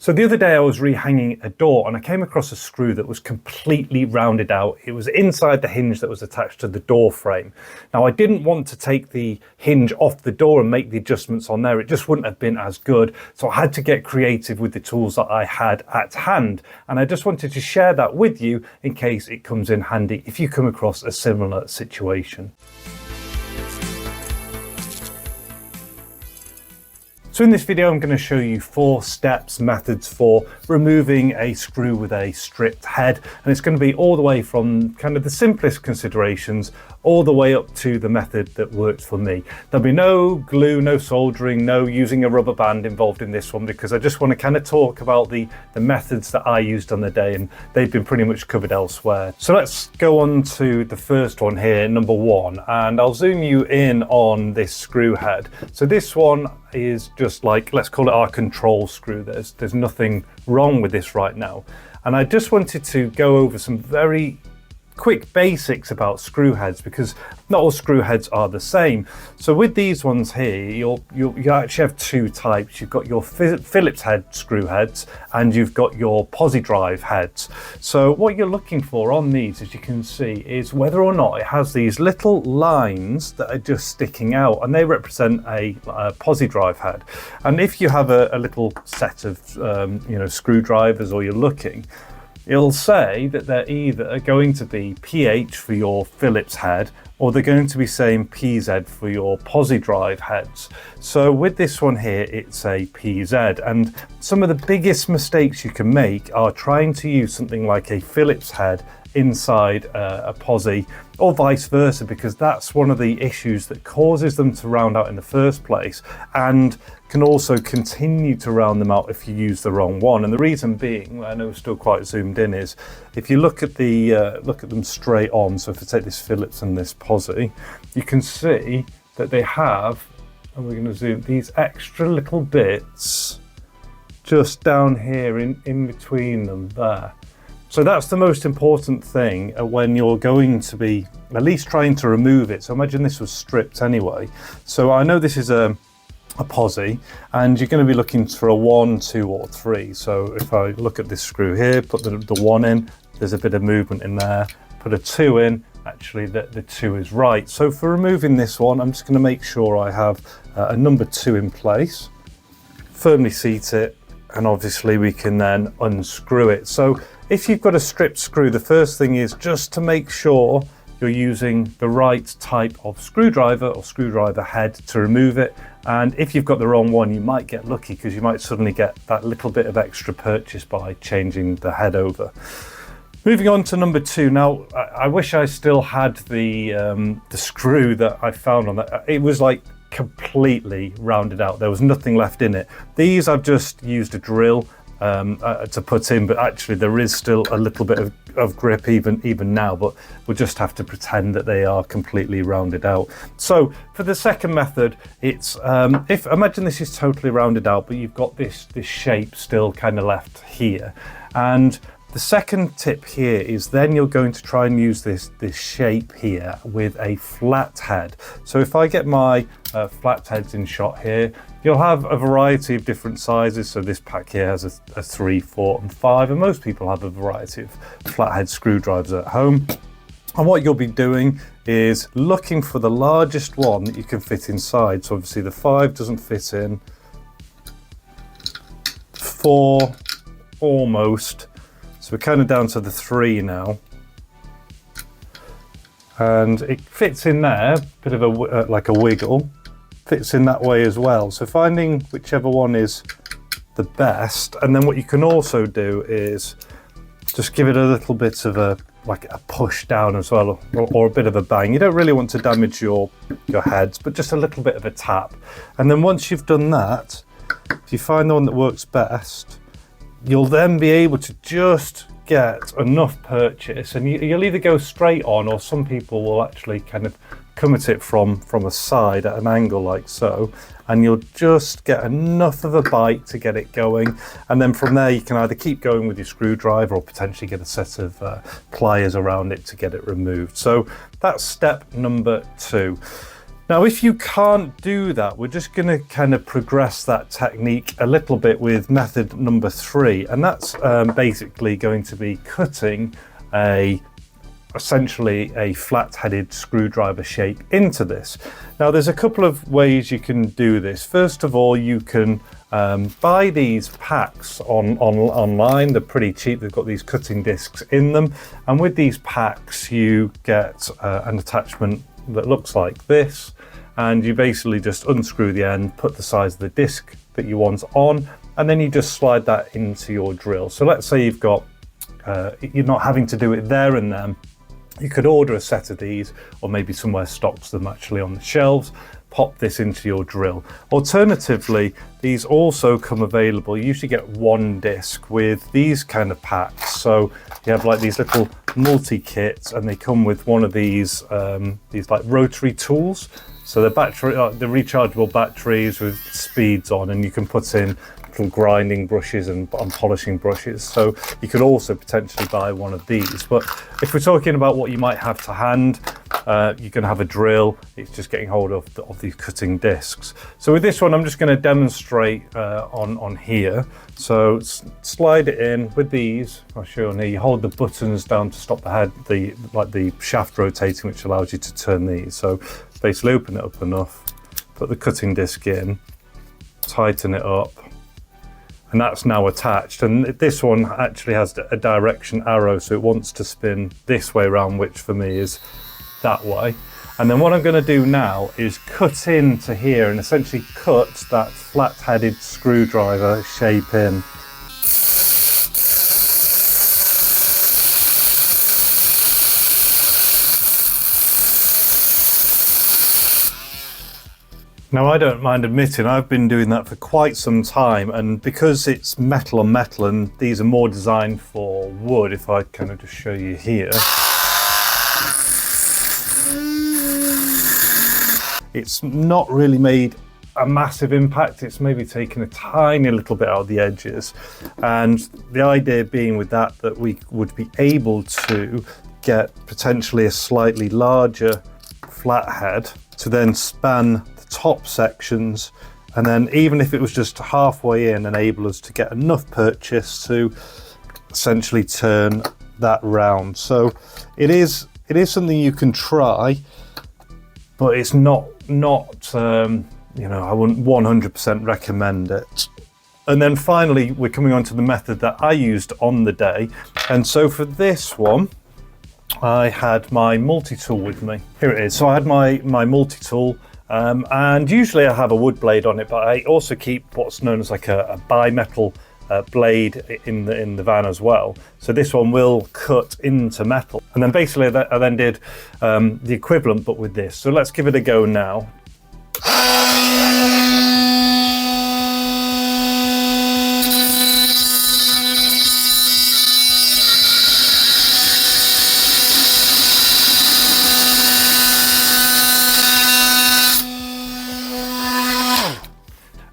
So the other day I was rehanging a door and I came across a screw that was completely rounded out. It was inside the hinge that was attached to the door frame. Now I didn't want to take the hinge off the door and make the adjustments on there. It just wouldn't have been as good. So I had to get creative with the tools that I had at hand. And I just wanted to share that with you in case it comes in handy if you come across a similar situation. So in this video, I'm going to show you 4 methods for removing a screw with a stripped head. And it's going to be all the way from kind of the simplest considerations all the way up to the method that worked for me. There'll be no glue, no soldering, no using a rubber band involved in this one, because I just want to kind of talk about the methods that I used on the day, and they've been pretty much covered elsewhere. So let's go on to the first one here, number 1, and I'll zoom you in on this screw head. So this one is just like, let's call it our control screw. There's nothing wrong with this right now. And I just wanted to go over some very quick basics about screw heads, because not all screw heads are the same. So with these ones here, you actually have 2 types. You've got your Phillips head screw heads and you've got your posi drive heads. So what you're looking for on these, as you can see, is whether or not it has these little lines that are just sticking out, and they represent a posi drive head. And if you have a little set of screwdrivers, or you're looking, it'll say that they're either going to be PH for your Phillips head, or they're going to be saying PZ for your posi drive heads. So with this one here, it's a PZ, and some of the biggest mistakes you can make are trying to use something like a Phillips head inside a posi, or vice versa, because that's one of the issues that causes them to round out in the first place, and can also continue to round them out if you use the wrong one. And the reason being, I know we're still quite zoomed in, is if you look at them straight on. So if I take this Phillips and this posi, you can see that they have, and we're going to zoom, these extra little bits just down here in between them there. So that's the most important thing when you're going to be at least trying to remove it. So imagine this was stripped anyway. So I know this is a posi, and you're going to be looking for a 1, 2 or 3. So if I look at this screw here, put the 1 in, there's a bit of movement in there, put a 2 in, actually the 2 is right. So for removing this one, I'm just going to make sure I have a number 2 in place, firmly seat it, and obviously we can then unscrew it. So if you've got a stripped screw, the first thing is just to make sure you're using the right type of screwdriver or screwdriver head to remove it. And if you've got the wrong one, you might get lucky, because you might suddenly get that little bit of extra purchase by changing the head over. Moving on to number 2. Now, I wish I still had the screw that I found on that. It was like completely rounded out. There was nothing left in it. These I've just used a drill to put in, but actually there is still a little bit of grip even now, but we'll just have to pretend that they are completely rounded out. So for the second method, it's imagine this is totally rounded out, but you've got this shape still kind of left here. And the second tip here is then you're going to try and use this shape here with a flat head. So if I get my flat heads in shot here, you'll have a variety of different sizes. So this pack here has a 3, 4 and 5, and most people have a variety of flathead screwdrivers at home. And what you'll be doing is looking for the largest one that you can fit inside. So obviously the 5 doesn't fit in, 4 almost. So we're kind of down to the 3 now, and it fits in there, bit of like a wiggle, fits in that way as well. So finding whichever one is the best, and then what you can also do is just give it a little bit of a push down as well, or a bit of a bang. You don't really want to damage your heads, but just a little bit of a tap. And then once you've done that, if you find the one that works best, you'll then be able to just get enough purchase, and you'll either go straight on, or some people will actually kind of come at it from a side at an angle like so, and you'll just get enough of a bite to get it going. And then from there you can either keep going with your screwdriver, or potentially get a set of pliers around it to get it removed. So that's step number 2. Now, if you can't do that, we're just going to kind of progress that technique a little bit with method number 3, and that's basically going to be cutting essentially a flat-headed screwdriver shape into this. Now, there's a couple of ways you can do this. First of all, you can buy these packs online. They're pretty cheap. They've got these cutting discs in them, and with these packs you get an attachment that looks like this, and you basically just unscrew the end, put the size of the disc that you want on, and then you just slide that into your drill. So let's say you've got you're not having to do it there and then. You could order a set of these, or maybe somewhere stocks them actually on the shelves, pop this into your drill. Alternatively, these also come available. You usually get one disc with these kind of packs. So you have like these little multi-kits, and they come with one of these like rotary tools. So the rechargeable batteries with speeds on, and you can put in little grinding brushes and polishing brushes. So you could also potentially buy one of these. But if we're talking about what you might have to hand, you can have a drill. It's just getting hold of these cutting discs. So with this one, I'm just going to demonstrate on here. So slide it in with these. I'll show you on here. You hold the buttons down to stop the head, the shaft rotating, which allows you to turn these. So basically open it up enough, put the cutting disc in, tighten it up, and that's now attached. And this one actually has a direction arrow, so it wants to spin this way around, which for me is that way. And then what I'm going to do now is cut into here and essentially cut that flat-headed screwdriver shape in. Now, I don't mind admitting I've been doing that for quite some time, and because it's metal on metal and these are more designed for wood, if I kind of just show you here, it's not really made a massive impact. It's maybe taken a tiny little bit out of the edges, and the idea being with that we would be able to get potentially a slightly larger flathead to then span top sections, and then even if it was just halfway in, enable us to get enough purchase to essentially turn that round. So it is something you can try, but it's not you know, I wouldn't 100% recommend it. And then finally, we're coming on to the method that I used on the day. And so for this one, I had my multi-tool with me. Here it is. So I had my multi-tool, and usually I have a wood blade on it, but I also keep what's known as like a bimetal blade in the van as well. So this one will cut into metal. And then basically I then did the equivalent, but with this. So let's give it a go now.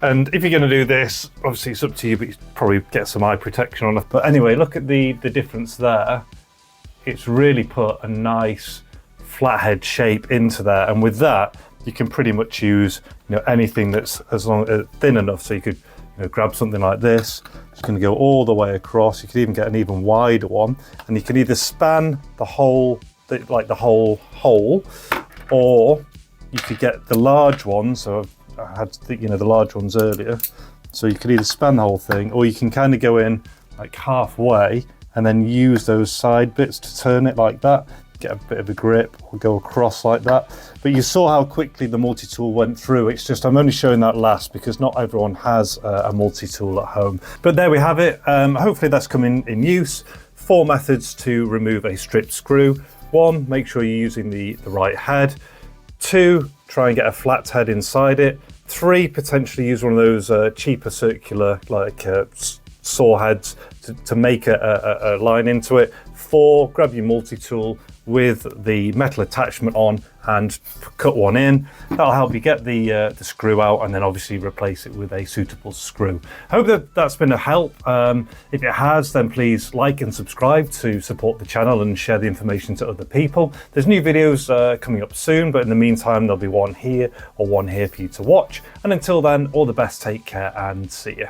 And if you're going to do this, obviously it's up to you, but you probably get some eye protection on it. But anyway, look at the difference there. It's really put a nice flathead shape into there. And with that, you can pretty much use, you know, anything that's thin enough. So you could, you know, grab something like this. It's going to go all the way across. You could even get an even wider one, and you can either span the whole, like the whole hole, or you could get the large ones. So I had the large ones earlier, so you could either span the whole thing, or you can kind of go in like halfway and then use those side bits to turn it like that, get a bit of a grip, or go across like that. But you saw how quickly the multi-tool went through. It's just I'm only showing that last because not everyone has a multi-tool at home. But there we have it. Hopefully that's come in use. 4 methods to remove a stripped screw. 1, make sure you're using the right head. 2, try and get a flat head inside it. 3, potentially use one of those cheaper circular saw heads to make a line into it. 4, grab your multi-tool, with the metal attachment on and cut one in. That'll help you get the screw out and then obviously replace it with a suitable screw. Hope that that's been a help. If it has, then please like and subscribe to support the channel and share the information to other people. There's new videos coming up soon, but in the meantime there'll be one here or one here for you to watch. And until then, all the best, take care and see ya.